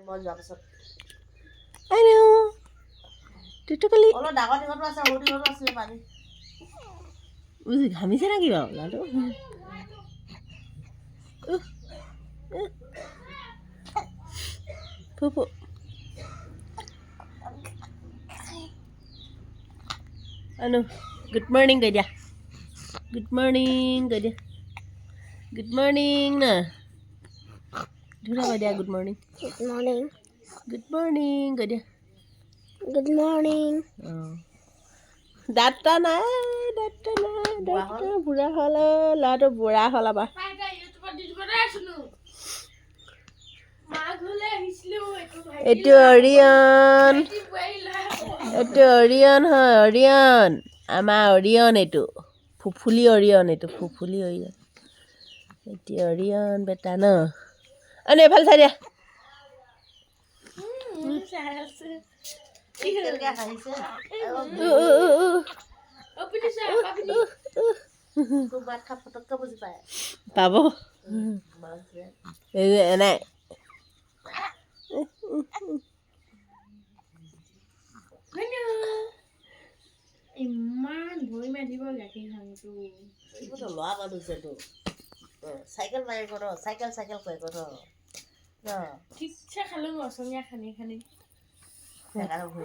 মই যোৱাৰ পিছত আইনো টিটুকালি অলপ ডাঙৰ টিঙতো আছে সৰু টিঙতো আছিলে পানী ঘামিছে নেকি বাৰু ল'ৰাটো ফুফু আনো গুড মৰ্ণিং কৈ দিয়া গুড মৰ্ণিং কৈ দিয়া গুড মৰ্ণিং না ধুৰা কৈ দিয়া good morning Good morning. Good morning কৈ দিয়া Good morning. অঁ দাঁতটা নাই বুঢ়া হ'ল ল'ৰাটো বুঢ়া হ'ল আবা এইটো অৰিয়ন হয় অৰিয়ন আমাৰ অৰিয়ন এইটো ফুফুলি অৰিয়ন এইটো অৰিয়ন বেটা ন এইফালে চাই দিয়া কেনেকৈ হাঁহিছে তোৰ মাত খাপ ফটককৈ বুজি পায় পাব এই যে এনাই ইমান ভৰি মাৰিব গাখীৰ খাওঁতো এইবোৰতো ল'ৰা মানুহ যেতো চাইকেল মাৰি কৰ চাইকেল কৰি কৰ ঠিকছে খালোঁ অসমীয়া খানি সেইকাৰণে